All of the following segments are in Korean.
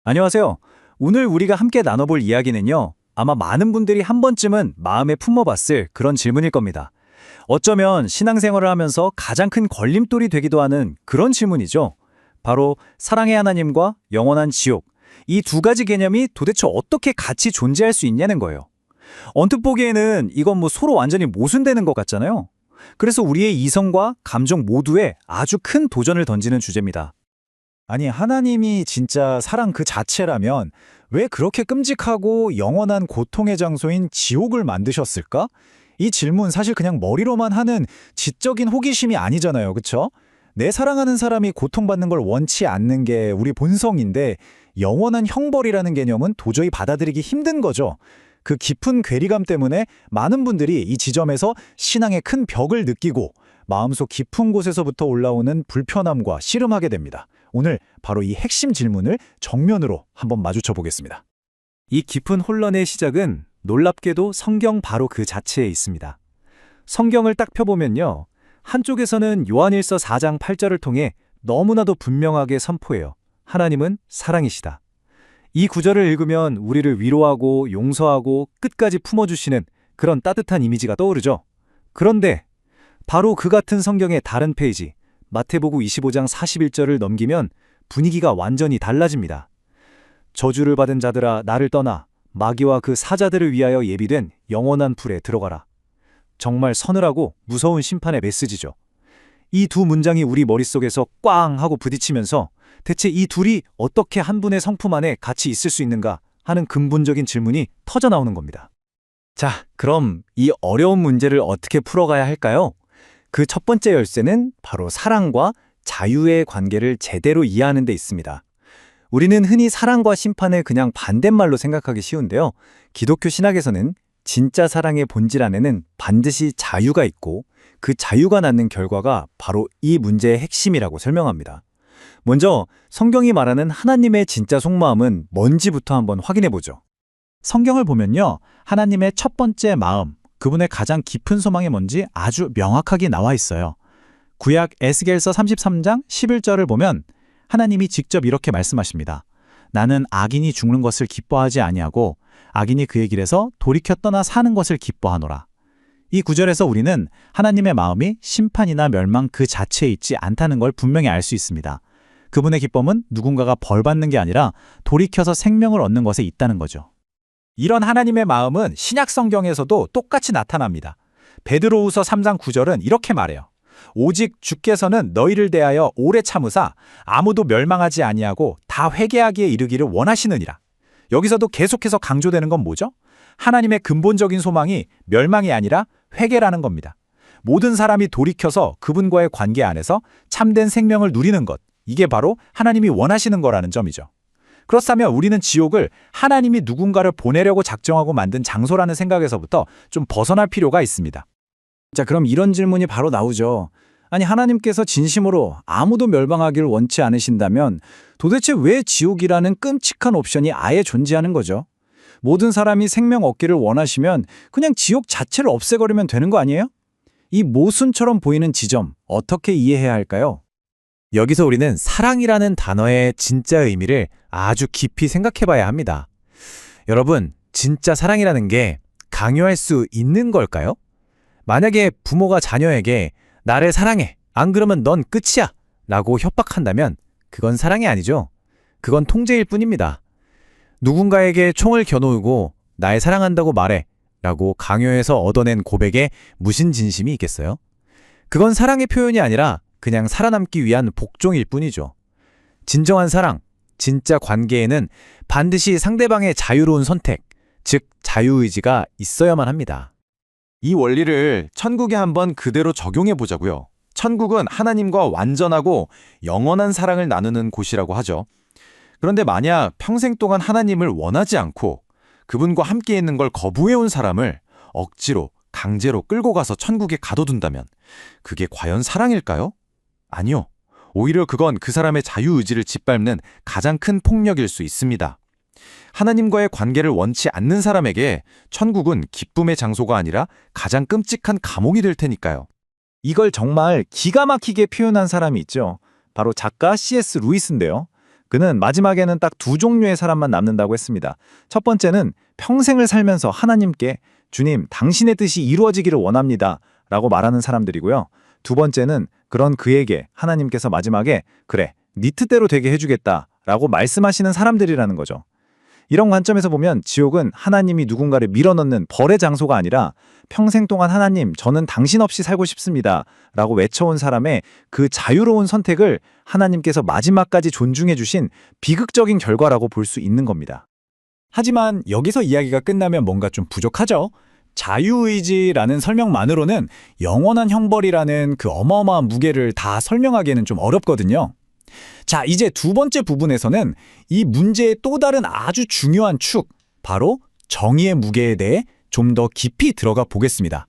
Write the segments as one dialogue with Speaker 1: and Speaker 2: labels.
Speaker 1: 안녕하세요. 오늘 우리가 함께 나눠볼 이야기는요, 아마 많은 분들이 한 번쯤은 마음에 품어봤을 그런 질문일 겁니다. 어쩌면 신앙생활을 하면서 가장 큰 걸림돌이 되기도 하는 그런 질문이죠. 바로 사랑의 하나님과 영원한 지옥, 이 두 가지 개념이 도대체 어떻게 같이 존재할 수 있냐는 거예요. 언뜻 보기에는 이건 서로 완전히 모순되는 것 같잖아요. 그래서 우리의 이성과 감정 모두에 아주 큰 도전을 던지는 주제입니다.
Speaker 2: 아니, 하나님이 진짜 사랑 그 자체라면 왜 그렇게 끔찍하고 영원한 고통의 장소인 지옥을 만드셨을까? 이 질문 사실 그냥 머리로만 하는 지적인 호기심이 아니잖아요. 그쵸? 내 사랑하는 사람이 고통받는 걸 원치 않는 게 우리 본성인데 영원한 형벌이라는 개념은 도저히 받아들이기 힘든 거죠. 그 깊은 괴리감 때문에 많은 분들이 이 지점에서 신앙의 큰 벽을 느끼고 마음속 깊은 곳에서부터 올라오는 불편함과 씨름하게 됩니다. 오늘 바로 이 핵심 질문을 정면으로 한번 마주쳐 보겠습니다.
Speaker 3: 이 깊은 혼란의 시작은 놀랍게도 성경 바로 그 자체에 있습니다. 성경을 딱 펴보면요. 한쪽에서는 요한일서 4장 8절을 통해 너무나도 분명하게 선포해요. 하나님은 사랑이시다. 이 구절을 읽으면 우리를 위로하고 용서하고 끝까지 품어주시는 그런 따뜻한 이미지가 떠오르죠. 그런데 바로 그 같은 성경의 다른 페이지, 마태복음 25장 41절을 넘기면 분위기가 완전히 달라집니다. 저주를 받은 자들아 나를 떠나 마귀와 그 사자들을 위하여 예비된 영원한 불에 들어가라. 정말 서늘하고 무서운 심판의 메시지죠. 이 두 문장이 우리 머릿속에서 꽝 하고 부딪히면서 대체 이 둘이 어떻게 한 분의 성품 안에 같이 있을 수 있는가 하는 근본적인 질문이 터져 나오는 겁니다.
Speaker 1: 자, 그럼 이 어려운 문제를 어떻게 풀어가야 할까요? 그 첫 번째 열쇠는 바로 사랑과 자유의 관계를 제대로 이해하는 데 있습니다. 우리는 흔히 사랑과 심판을 그냥 반대말로 생각하기 쉬운데요. 기독교 신학에서는 진짜 사랑의 본질 안에는 반드시 자유가 있고 그 자유가 낳는 결과가 바로 이 문제의 핵심이라고 설명합니다. 먼저 성경이 말하는 하나님의 진짜 속마음은 뭔지부터 한번 확인해 보죠.
Speaker 2: 성경을 보면요. 하나님의 첫 번째 마음, 그분의 가장 깊은 소망이 뭔지 아주 명확하게 나와 있어요. 구약 에스겔서 33장 11절을 보면 하나님이 직접 이렇게 말씀하십니다. 나는 악인이 죽는 것을 기뻐하지 아니하고 악인이 그의 길에서 돌이켜 떠나 사는 것을 기뻐하노라. 이 구절에서 우리는 하나님의 마음이 심판이나 멸망 그 자체에 있지 않다는 걸 분명히 알 수 있습니다. 그분의 기쁨은 누군가가 벌받는 게 아니라 돌이켜서 생명을 얻는 것에 있다는 거죠. 이런 하나님의 마음은 신약 성경에서도 똑같이 나타납니다. 베드로후서 3장 9절은 이렇게 말해요. 오직 주께서는 너희를 대하여 오래 참으사 아무도 멸망하지 아니하고 다 회개하기에 이르기를 원하시느니라. 여기서도 계속해서 강조되는 건 뭐죠? 하나님의 근본적인 소망이 멸망이 아니라 회개라는 겁니다. 모든 사람이 돌이켜서 그분과의 관계 안에서 참된 생명을 누리는 것, 이게 바로 하나님이 원하시는 거라는 점이죠. 그렇다면 우리는 지옥을 하나님이 누군가를 보내려고 작정하고 만든 장소라는 생각에서부터 좀 벗어날 필요가 있습니다.
Speaker 1: 자, 그럼 이런 질문이 바로 나오죠. 아니, 하나님께서 진심으로 아무도 멸망하기를 원치 않으신다면 도대체 왜 지옥이라는 끔찍한 옵션이 아예 존재하는 거죠? 모든 사람이 생명 얻기를 원하시면 그냥 지옥 자체를 없애버리면 되는 거 아니에요? 이 모순처럼 보이는 지점, 어떻게 이해해야 할까요?
Speaker 3: 여기서 우리는 사랑이라는 단어의 진짜 의미를 아주 깊이 생각해 봐야 합니다. 여러분, 진짜 사랑이라는 게 강요할 수 있는 걸까요? 만약에 부모가 자녀에게 나를 사랑해, 안 그러면 넌 끝이야 라고 협박한다면 그건 사랑이 아니죠. 그건 통제일 뿐입니다. 누군가에게 총을 겨누고 날 사랑한다고 말해 라고 강요해서 얻어낸 고백에 무슨 진심이 있겠어요? 그건 사랑의 표현이 아니라 그냥 살아남기 위한 복종일 뿐이죠. 진정한 사랑, 진짜 관계에는 반드시 상대방의 자유로운 선택, 즉 자유의지가 있어야만 합니다.
Speaker 4: 이 원리를 천국에 한번 그대로 적용해 보자고요. 천국은 하나님과 완전하고 영원한 사랑을 나누는 곳이라고 하죠. 그런데 만약 평생 동안 하나님을 원하지 않고 그분과 함께 있는 걸 거부해온 사람을 억지로, 강제로 끌고 가서 천국에 가둬둔다면 그게 과연 사랑일까요? 아니요. 오히려 그건 그 사람의 자유의지를 짓밟는 가장 큰 폭력일 수 있습니다. 하나님과의 관계를 원치 않는 사람에게 천국은 기쁨의 장소가 아니라 가장 끔찍한 감옥이 될 테니까요.
Speaker 2: 이걸 정말 기가 막히게 표현한 사람이 있죠. 바로 작가 C.S. 루이스인데요. 그는 마지막에는 딱 두 종류의 사람만 남는다고 했습니다. 첫 번째는 평생을 살면서 하나님께 주님, 당신의 뜻이 이루어지기를 원합니다 라고 말하는 사람들이고요. 두 번째는 그런 그에게 하나님께서 마지막에 그래, 네 뜻대로 되게 해주겠다 라고 말씀하시는 사람들이라는 거죠. 이런 관점에서 보면 지옥은 하나님이 누군가를 밀어넣는 벌의 장소가 아니라 평생 동안 하나님, 저는 당신 없이 살고 싶습니다 라고 외쳐온 사람의 그 자유로운 선택을 하나님께서 마지막까지 존중해 주신 비극적인 결과라고 볼 수 있는 겁니다.
Speaker 1: 하지만 여기서 이야기가 끝나면 뭔가 좀 부족하죠? 자유의지라는 설명만으로는 영원한 형벌이라는 그 어마어마한 무게를 다 설명하기에는 좀 어렵거든요. 자, 이제 두 번째 부분에서는 이 문제의 또 다른 아주 중요한 축, 바로 정의의 무게에 대해 좀 더 깊이 들어가 보겠습니다.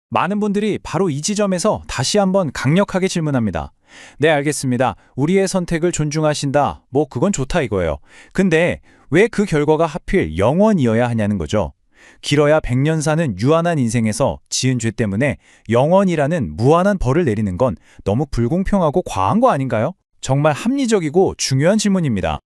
Speaker 1: 많은 분들이 바로 이 지점에서 다시 한번 강력하게 질문합니다. 네, 알겠습니다. 우리의 선택을 존중하신다. 뭐 그건 좋다 이거예요. 근데 왜 그 결과가 하필 영원이어야 하냐는 거죠. 길어야 100년 사는 유한한 인생에서 지은 죄 때문에 영원이라는 무한한 벌을 내리는 건 너무 불공평하고 과한 거 아닌가요? 정말 합리적이고 중요한 질문입니다.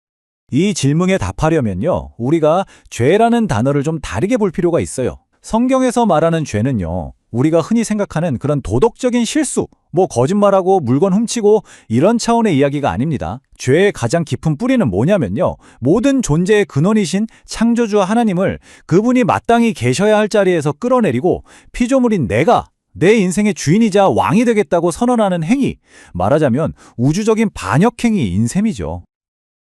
Speaker 1: 이 질문에 답하려면요, 우리가 죄라는 단어를 좀 다르게 볼 필요가 있어요. 성경에서 말하는 죄는요, 우리가 흔히 생각하는 그런 도덕적인 실수, 뭐 거짓말하고 물건 훔치고 이런 차원의 이야기가 아닙니다. 죄의 가장 깊은 뿌리는 뭐냐면요, 모든 존재의 근원이신 창조주 하나님을 그분이 마땅히 계셔야 할 자리에서 끌어내리고 피조물인 내가 내 인생의 주인이자 왕이 되겠다고 선언하는 행위, 말하자면 우주적인 반역행위인 셈이죠.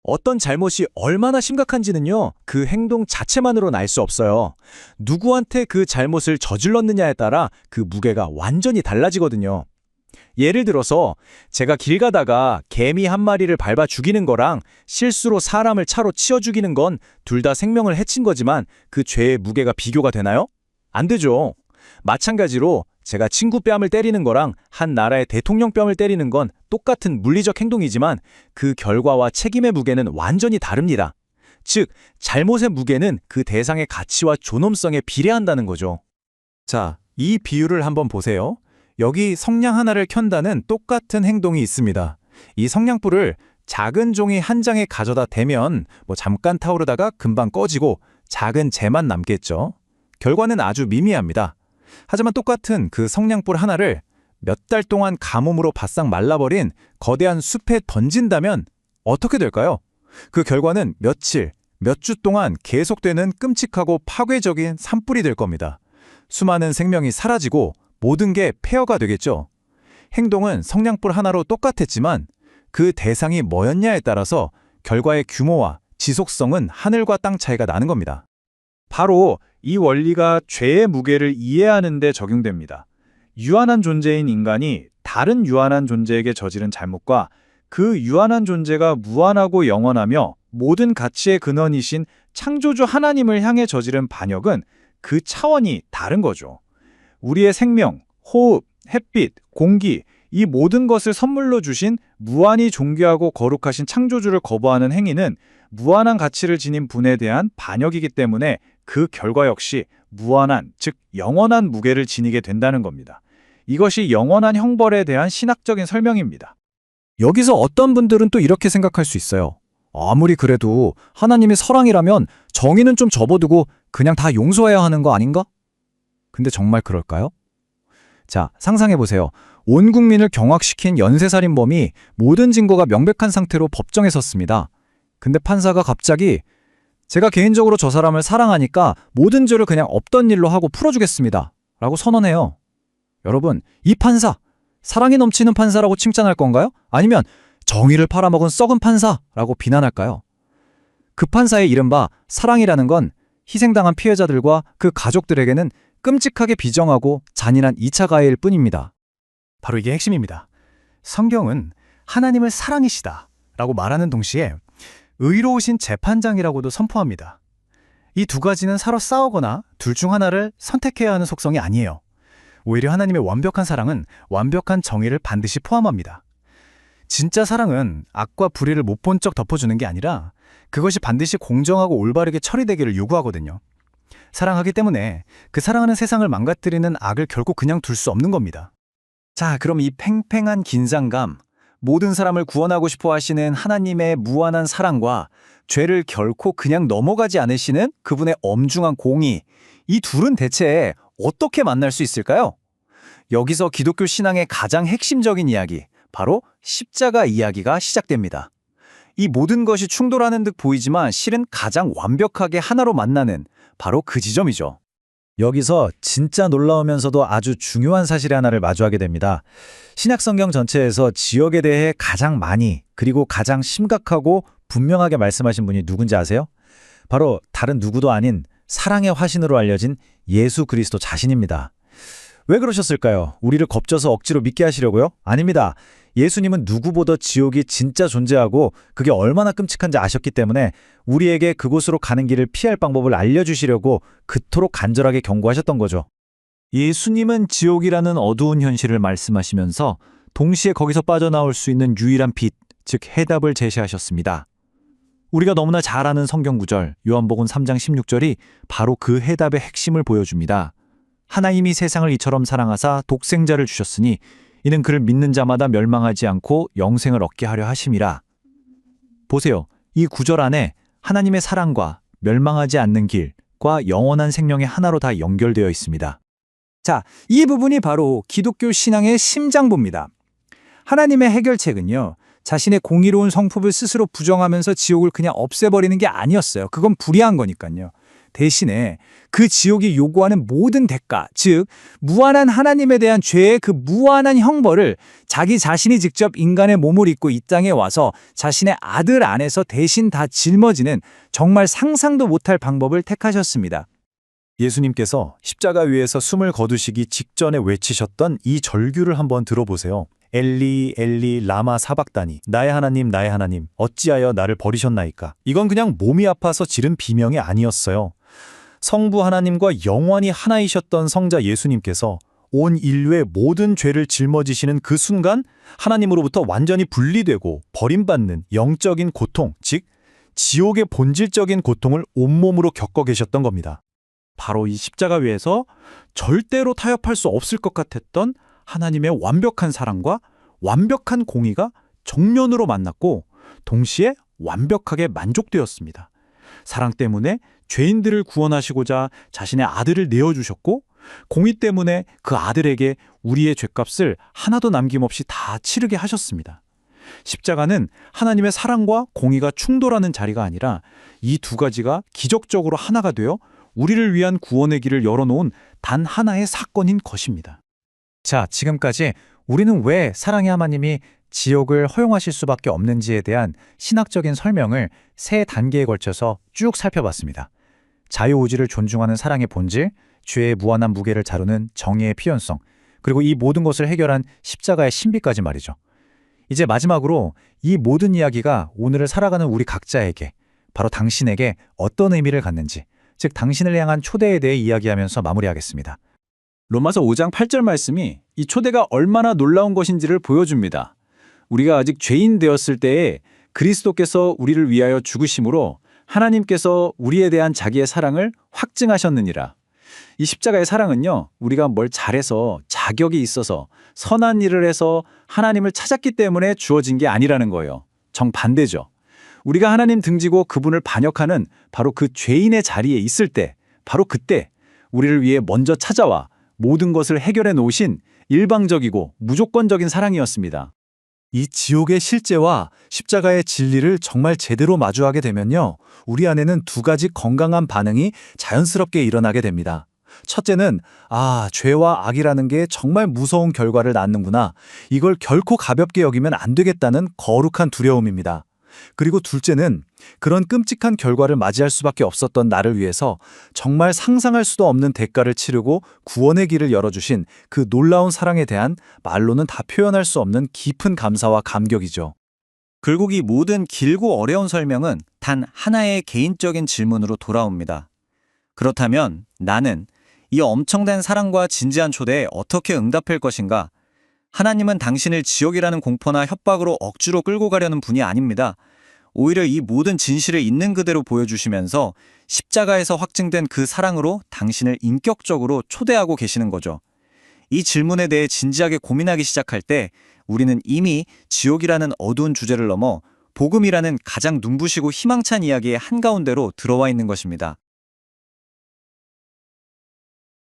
Speaker 1: 어떤 잘못이 얼마나 심각한지는요, 그 행동 자체만으로는 알 수 없어요. 누구한테 그 잘못을 저질렀느냐에 따라 그 무게가 완전히 달라지거든요. 예를 들어서 제가 길 가다가 개미 한 마리를 밟아 죽이는 거랑 실수로 사람을 차로 치어 죽이는 건 둘 다 생명을 해친 거지만 그 죄의 무게가 비교가 되나요? 안 되죠. 마찬가지로 제가 친구 뺨을 때리는 거랑 한 나라의 대통령 뺨을 때리는 건 똑같은 물리적 행동이지만 그 결과와 책임의 무게는 완전히 다릅니다. 즉, 잘못의 무게는 그 대상의 가치와 존엄성에 비례한다는 거죠. 자, 이 비유를 한번 보세요. 여기 성냥 하나를 켠다는 똑같은 행동이 있습니다. 이 성냥불을 작은 종이 한 장에 가져다 대면 뭐 잠깐 타오르다가 금방 꺼지고 작은 재만 남겠죠. 결과는 아주 미미합니다. 하지만 똑같은 그 성냥불 하나를 몇 달 동안 가뭄으로 바싹 말라버린 거대한 숲에 던진다면 어떻게 될까요? 그 결과는 며칠, 몇 주 동안 계속되는 끔찍하고 파괴적인 산불이 될 겁니다. 수많은 생명이 사라지고 모든 게 폐허가 되겠죠. 행동은 성냥불 하나로 똑같았지만 그 대상이 뭐였냐에 따라서 결과의 규모와 지속성은 하늘과 땅 차이가 나는 겁니다. 바로 이 원리가 죄의 무게를 이해하는 데 적용됩니다. 유한한 존재인 인간이 다른 유한한 존재에게 저지른 잘못과 그 유한한 존재가 무한하고 영원하며 모든 가치의 근원이신 창조주 하나님을 향해 저지른 반역은 그 차원이 다른 거죠. 우리의 생명, 호흡, 햇빛, 공기, 이 모든 것을 선물로 주신 무한히 존귀하고 거룩하신 창조주를 거부하는 행위는 무한한 가치를 지닌 분에 대한 반역이기 때문에 그 결과 역시 무한한, 즉 영원한 무게를 지니게 된다는 겁니다. 이것이 영원한 형벌에 대한 신학적인 설명입니다. 여기서 어떤 분들은 또 이렇게 생각할 수 있어요. 아무리 그래도 하나님이 사랑이라면 정의는 좀 접어두고 그냥 다 용서해야 하는 거 아닌가? 근데 정말 그럴까요? 자, 상상해보세요. 온 국민을 경악시킨 연쇄살인범이 모든 증거가 명백한 상태로 법정에 섰습니다. 근데 판사가 갑자기 제가 개인적으로 저 사람을 사랑하니까 모든 죄를 그냥 없던 일로 하고 풀어주겠습니다 라고 선언해요. 여러분, 이 판사, 사랑이 넘치는 판사라고 칭찬할 건가요? 아니면 정의를 팔아먹은 썩은 판사라고 비난할까요? 그 판사의 이른바 사랑이라는 건 희생당한 피해자들과 그 가족들에게는 끔찍하게 비정하고 잔인한 2차 가해일 뿐입니다. 바로 이게 핵심입니다. 성경은 하나님을 사랑이시다 라고 말하는 동시에 의로우신 재판장이라고도 선포합니다. 이 두 가지는 서로 싸우거나 둘 중 하나를 선택해야 하는 속성이 아니에요. 오히려 하나님의 완벽한 사랑은 완벽한 정의를 반드시 포함합니다. 진짜 사랑은 악과 불의를 못 본 척 덮어주는 게 아니라 그것이 반드시 공정하고 올바르게 처리되기를 요구하거든요. 사랑하기 때문에 그 사랑하는 세상을 망가뜨리는 악을 결코 그냥 둘 수 없는 겁니다. 자, 그럼 이 팽팽한 긴장감, 모든 사람을 구원하고 싶어 하시는 하나님의 무한한 사랑과 죄를 결코 그냥 넘어가지 않으시는 그분의 엄중한 공의, 이 둘은 대체 어떻게 만날 수 있을까요? 여기서 기독교 신앙의 가장 핵심적인 이야기, 바로 십자가 이야기가 시작됩니다. 이 모든 것이 충돌하는 듯 보이지만 실은 가장 완벽하게 하나로 만나는 바로 그 지점이죠.
Speaker 2: 여기서 진짜 놀라우면서도 아주 중요한 사실 하나를 마주하게 됩니다. 신약 성경 전체에서 지옥에 대해 가장 많이 그리고 가장 심각하고 분명하게 말씀하신 분이 누군지 아세요? 바로 다른 누구도 아닌 사랑의 화신으로 알려진 예수 그리스도 자신입니다. 왜 그러셨을까요? 우리를 겁줘서 억지로 믿게 하시려고요? 아닙니다. 예수님은 누구보다 지옥이 진짜 존재하고 그게 얼마나 끔찍한지 아셨기 때문에 우리에게 그곳으로 가는 길을 피할 방법을 알려주시려고 그토록 간절하게 경고하셨던 거죠.
Speaker 3: 예수님은 지옥이라는 어두운 현실을 말씀하시면서 동시에 거기서 빠져나올 수 있는 유일한 빛, 즉 해답을 제시하셨습니다. 우리가 너무나 잘 아는 성경 구절, 요한복음 3장 16절이 바로 그 해답의 핵심을 보여줍니다. 하나님이 세상을 이처럼 사랑하사 독생자를 주셨으니 이는 그를 믿는 자마다 멸망하지 않고 영생을 얻게 하려 하심이라. 보세요. 이 구절 안에 하나님의 사랑과 멸망하지 않는 길과 영원한 생명의 하나로 다 연결되어 있습니다.
Speaker 1: 자, 이 부분이 바로 기독교 신앙의 심장부입니다. 하나님의 해결책은요, 자신의 공의로운 성품을 스스로 부정하면서 지옥을 그냥 없애버리는 게 아니었어요. 그건 불의한 거니까요. 대신에 그 지옥이 요구하는 모든 대가, 즉 무한한 하나님에 대한 죄의 그 무한한 형벌을 자기 자신이 직접 인간의 몸을 입고 이 땅에 와서 자신의 아들 안에서 대신 다 짊어지는 정말 상상도 못할 방법을 택하셨습니다.
Speaker 3: 예수님께서 십자가 위에서 숨을 거두시기 직전에 외치셨던 이 절규를 한번 들어보세요. 엘리 엘리 라마 사박다니, 나의 하나님 어찌하여 나를 버리셨나이까. 이건 그냥 몸이 아파서 지른 비명이 아니었어요. 성부 하나님과 영원히 하나이셨던 성자 예수님께서 온 인류의 모든 죄를 짊어지시는 그 순간 하나님으로부터 완전히 분리되고 버림받는 영적인 고통, 즉 지옥의 본질적인 고통을 온몸으로 겪어 계셨던 겁니다. 바로 이 십자가 위에서 절대로 타협할 수 없을 것 같았던 하나님의 완벽한 사랑과 완벽한 공의가 정면으로 만났고 동시에 완벽하게 만족되었습니다. 사랑 때문에 죄인들을 구원하시고자 자신의 아들을 내어주셨고 공의 때문에 그 아들에게 우리의 죄값을 하나도 남김없이 다 치르게 하셨습니다. 십자가는 하나님의 사랑과 공의가 충돌하는 자리가 아니라 이 두 가지가 기적적으로 하나가 되어 우리를 위한 구원의 길을 열어놓은 단 하나의 사건인 것입니다.
Speaker 2: 자, 지금까지 우리는 왜 사랑의 하나님이 지옥을 허용하실 수밖에 없는지에 대한 신학적인 설명을 세 단계에 걸쳐서 쭉 살펴봤습니다. 자유의지를 존중하는 사랑의 본질, 죄의 무한한 무게를 다루는 정의의 필연성, 그리고 이 모든 것을 해결한 십자가의 신비까지 말이죠. 이제 마지막으로 이 모든 이야기가 오늘을 살아가는 우리 각자에게, 바로 당신에게 어떤 의미를 갖는지, 즉 당신을 향한 초대에 대해 이야기하면서 마무리하겠습니다.
Speaker 1: 로마서 5장 8절 말씀이 이 초대가 얼마나 놀라운 것인지를 보여줍니다. 우리가 아직 죄인 되었을 때에 그리스도께서 우리를 위하여 죽으심으로 하나님께서 우리에 대한 자기의 사랑을 확증하셨느니라. 이 십자가의 사랑은요, 우리가 뭘 잘해서 자격이 있어서 선한 일을 해서 하나님을 찾았기 때문에 주어진 게 아니라는 거예요. 정반대죠. 우리가 하나님 등지고 그분을 반역하는 바로 그 죄인의 자리에 있을 때, 바로 그때 우리를 위해 먼저 찾아와 모든 것을 해결해 놓으신 일방적이고 무조건적인 사랑이었습니다.
Speaker 3: 이 지옥의 실제와 십자가의 진리를 정말 제대로 마주하게 되면요, 우리 안에는 두 가지 건강한 반응이 자연스럽게 일어나게 됩니다. 첫째는 죄와 악이라는 게 정말 무서운 결과를 낳는구나. 이걸 결코 가볍게 여기면 안 되겠다는 거룩한 두려움입니다. 그리고 둘째는 그런 끔찍한 결과를 맞이할 수밖에 없었던 나를 위해서 정말 상상할 수도 없는 대가를 치르고 구원의 길을 열어주신 그 놀라운 사랑에 대한 말로는 다 표현할 수 없는 깊은 감사와 감격이죠.
Speaker 1: 결국 이 모든 길고 어려운 설명은 단 하나의 개인적인 질문으로 돌아옵니다. 그렇다면 나는 이 엄청난 사랑과 진지한 초대에 어떻게 응답할 것인가? 하나님은 당신을 지옥이라는 공포나 협박으로 억지로 끌고 가려는 분이 아닙니다. 오히려 이 모든 진실을 있는 그대로 보여주시면서 십자가에서 확증된 그 사랑으로 당신을 인격적으로 초대하고 계시는 거죠. 이 질문에 대해 진지하게 고민하기 시작할 때 우리는 이미 지옥이라는 어두운 주제를 넘어 복음이라는 가장 눈부시고 희망찬 이야기의 한가운데로 들어와 있는 것입니다.